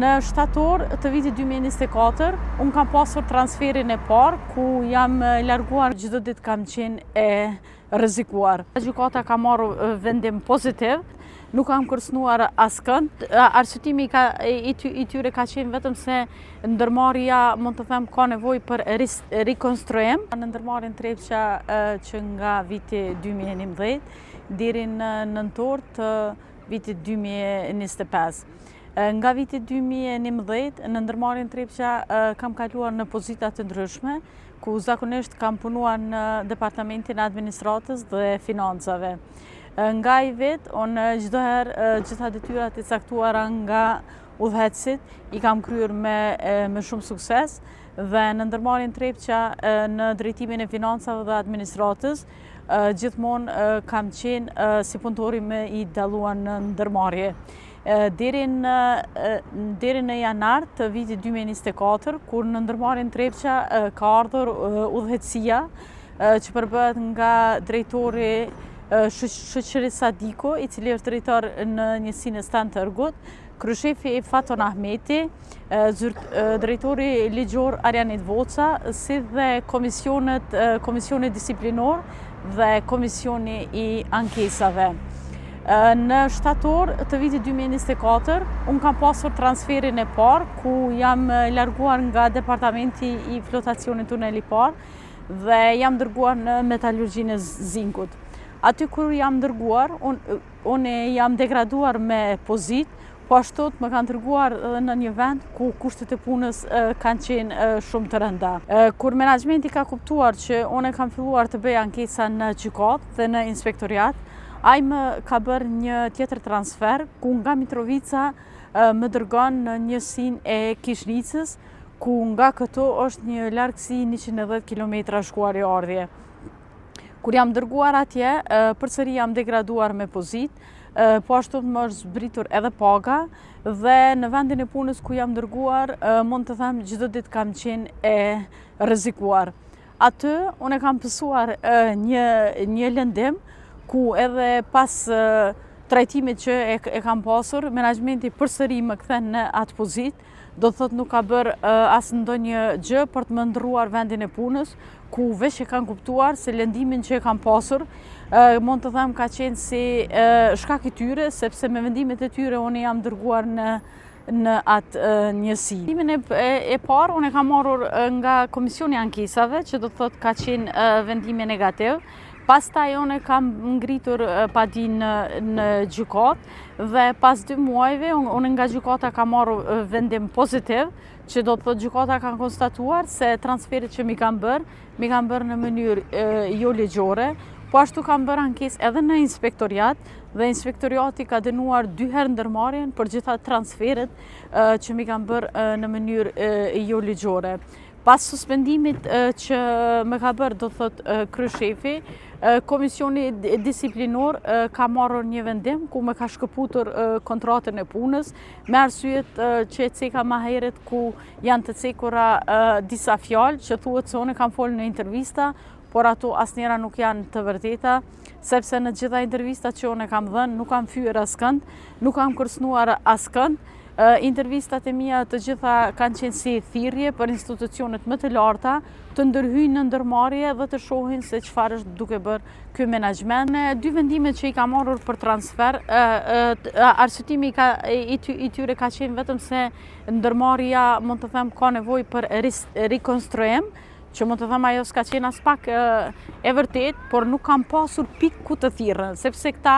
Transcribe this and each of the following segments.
Në shtator të vitit 2024, unë kam pasur transferin e parë, ku jam larguar, çdo ditë kam qenë e rrezikuar. Gjykata ka marrë vendim pozitiv, nuk kam kërcënuar askënd. Arsyetimi i tyre ka qenë vetëm se ndërmarrja, mund të them, ka nevojë për rikonstruim. Në ndërmarrjen Trepça që nga viti 2011 deri në nëntor të vitit 2025. Nga viti 2011, në ndërmarrjen Trepça kam kaluar në pozita të ndryshme, ku zakonisht kam punuar në Departamentin e Administratës dhe Financave. Nga i vit, unë çdo herë gjitha detyrat e caktuara nga udhëheqësit i kam kryer me shumë sukses, dhe në ndërmarrjen Trepça në drejtimin e Financave dhe Administratës gjithmonë kam qenë si punëtori më i dalluar në ndërmarrje. Deri në janar të vitit 2024, kur në ndërmarrjen Trepça ka ardhur udhëheqësia që përbëhet nga drejtori shoqërisë Sadiko, i cili është drejtor në njësinë e Stan Tërgut, kryeshefi Faton Ahmeti, drejtori ligjor Arjanit Voca, si dhe komisioni disiplinor dhe komisioni i ankesave. Në shtator të vitit 2024, unë kam pasur transferin e parë, ku jam larguar nga Departamenti i Flotacionit Tuneli Parë dhe jam dërguar në Metalurgjinë e Zinkut. Aty kur jam dërguar, unë jam degraduar me pozit, po ashtu më kanë dërguar në një vend ku kushtet e punës kanë qenë shumë të rënda. Kur menaxhmenti ka kuptuar që unë kam filluar të bëj ankesa në gjykatë dhe në inspektoriat, ai më ka bërë një tjetër transfer, ku nga Mitrovica më dërgon në njësinë e Kishnicës, ku nga këto është një largësi 110 km shkuar e ardhje. Kur jam dërguar atje, përsëri jam degraduar me pozit, po ashtu më është zbritur edhe paga, dhe në vendin e punës ku jam dërguar, mund të them çdo ditë kam qenë e rrezikuar. Aty unë kam pësuar një lëndim, ku edhe pas trajtimit që e kam pasur, menaxhmenti përsëri më kthen në atë pozit, do të thotë nuk ka bërë as ndonjë gjë për të më ndrruar vendin e punës, ku veç e kanë kuptuar se lëndimin që e kam pasur, mund të them ka qenë si shkak i tyre, sepse me vendimet e tyre unë jam dërguar në atë njësi. Vendimin e parë unë e kam marrur nga Komisioni i Ankesave, që do të thotë ka qenë vendimi negativ. Pastaj unë kam ngritur padin në gjykatë dhe pas 2 muajve unë nga gjykata kam marrë vendim pozitiv, që do të thotë gjykata ka konstatuar se transferit që mi kanë bërë në mënyrë jo ligjore, po ashtu kam bërë ankesë edhe në inspektoriat, dhe inspektoriati ka dënuar 2 herë ndërmarrjen për gjitha transferit që mi kanë bërë në mënyrë jo ligjore. Pas suspendimit që më ka bërë, do të thotë kryeshefi, komisioni disiplinor ka marrë një vendim ku më ka shkëputur kontratën e punës, me arsyet që e ceka më herët, ku janë të cekura disa fjalë që thuhet se unë kam folur në intervista, por ato asnjëra nuk janë të vërteta, sepse në gjitha intervistat që unë kam dhënë nuk kam fyer askënd, nuk kam kërcënuar askënd. Intervistat e mia të gjitha kanë qenë si thirrje për institucionet më të larta të ndërhyjnë në ndërmarrje dhe të shohin se çfarë është duke bërë ky menaxhment. Në 2 vendimet që i ka marrur për transfer, arsyetimi i tyre ka qenë vetëm se ndërmarrja, mund të them, ka nevojë për rikonstruim, që mund të them ajo s'ka qenë as pak e vërtet, por nuk kam pasur pikë ku të thirrën, sepse këta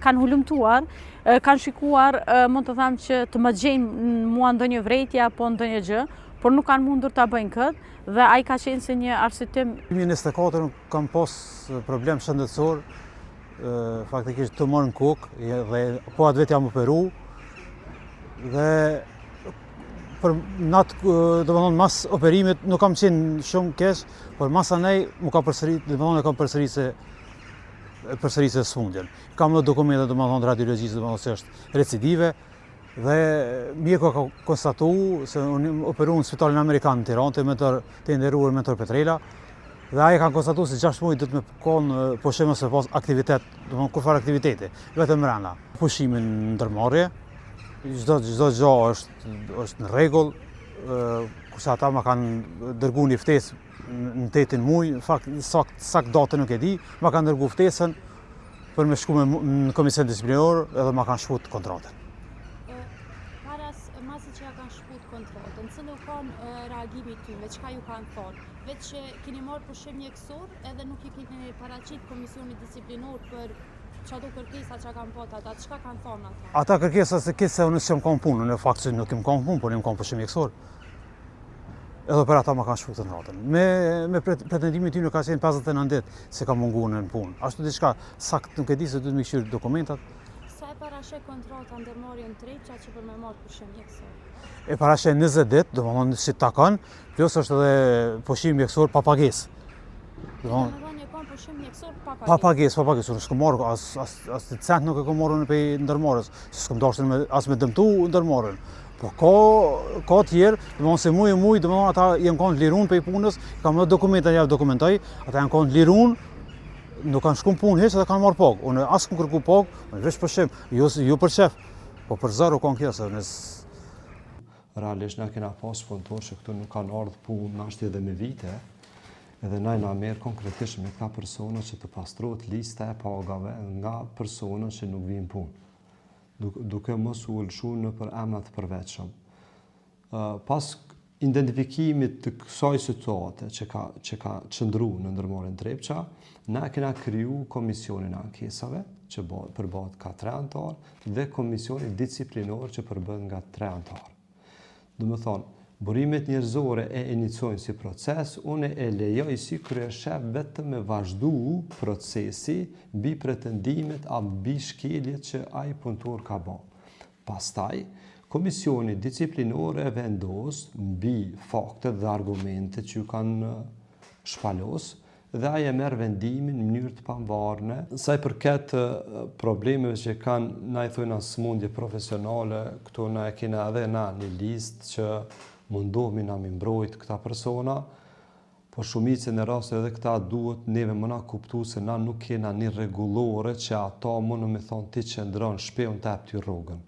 kanë hulumtuar, kanë shikuar, mund të them, që të më gjejnë mua ndonjë vrejtje apo ndonjë gjë, por nuk kanë mundur ta bëjnë këtë, dhe ai ka qenë se një arsyetim. Në 2024 kam pas problem shëndetësor, faktikisht tumor në kokë, dhe po atë vetë jam operu, dhe për natë, domethënë mas operimit nuk kam qenë shumë keq, por mas anej më ka përsërit, domethënë kam përsërisë sfundjen. Kam në dokumente, domethënë radiologjisë, domethënë se është recidive, dhe mjeku ka konstatuar se unë operuar në Spitalin Amerikan në Tiranë të nderuar mentor Petrela, dhe ai kanë konstatuar se 6 muaj do të më konë pushim ose pas aktivitet, domethënë kur fare aktivitete, vetëm brenda. Pushimin në ndërmarrje, çdo gjë është në rregull, kurse ata ma kanë dërgu një ftesë në 8 muaj, në fakt sakt datën nuk e di, ma kanë dërgu ftesën për me shku në komision disiplinor edhe ma kanë shkut kontratën. Masi që ja kanë shkut kontratën, cëllë u kanë reagimi tyre, çka ju kanë thonë? Veç që keni marrë pushim mjekësor edhe nuk i keni paraqit komisionit disiplinor për çdo kërkesa që kanë pasur ata, çka kanë thonë ata? Ata kërkesa se këtë se unë s'jam kanë punë, në fakt se nuk kem kanë punë, por jam kanë pushim mjekësor. Edhe për ata ma kanë shkut kontratën. Me pretendimin ty nuk ka qenë 59 ditë se ka munguar në punë. Ashtu diçka sakt nuk e di se duhet më këshir dokumentat. Sa e parashë kontrata ndërmarrjen Trepça që për me marrë pushim mjekësor? E parashë 20 ditë, domethënë si ta kanë, plus është edhe pushim mjekësor pa pagesë. Domethënë e kanë pushim mjekësor pa pagesë. Unë s'kam marrë as cent nuk e kam marrë në pej ndërmarrës. S'kam dashur as me dëmtu ndërmarrën. Po ka tjerë, domethënë se muj, domethënë ata janë kanë lirun pej punës, kam edhe dokumenta javë dokumentoj, ata janë kanë lirun, nuk kanë shku punë hiç edhe kanë marrë pagë. Unë as kum kërku pagë, unë veç pushim, jo për shef, po për zero kanë kjo se realisht na kena pas punëtor që këtu nuk kanë ardhur punë nashti edhe me vite, edhe na merr konkretisht me këta persona që të pastrohet lista e pagave nga persona që nuk vijnë punë, duke mos u lëshu në për emra të përveçshëm. Pas identifikimit të kësaj situate që ka qëndruar në ndërmarrjen Trepça, na kena kriju komisionin e ankesave që përbohet ka 3 antar dhe komisioni disiplinor që përbohet nga 3 antar. Do të thonë, burimet njerëzore e iniciojnë si proces, unë e lejoj si kryeshef vetëm me vazhdu procesi mbi pretendimet a mbi shkeljet që ai punëtor ka bë. Pastaj, komisioni disiplinor e vendos mbi faktet dhe argumentet që ju kanë shpalos dhe ai e merr vendimin në mënyrë të pavarur. Sa i përket problemeve që kanë, na i thojnë smundje profesionale, këtu na e kena edhe na një listë që mundohemi na mi mbrojt këta persona, po shumicën e rasteve edhe këta duhet neve më na kuptu se na nuk kena një rregullore që ata mundën me thonë ti qëndron shpeun të hap ty rrugën.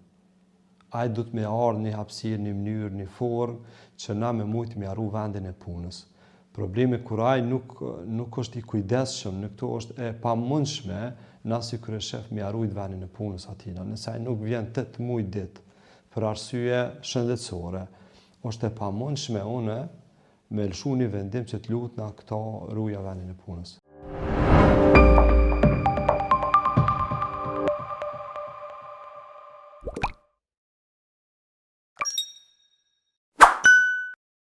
Ai duhet me ardhë një hapësirë, një mënyrë, një formë që na me mujtë me arru vendin e punës. Problemi kur ai nuk është i kujdesshëm në këto është e pamundshme na si kryeshef me arrujt vendin e punës atina. Nëse ai nuk vjen 8 muaj ditë për arsye shëndetësore, është e pamundshme unë me lëshu një vendim që të lut na këto rruja vendin e punës.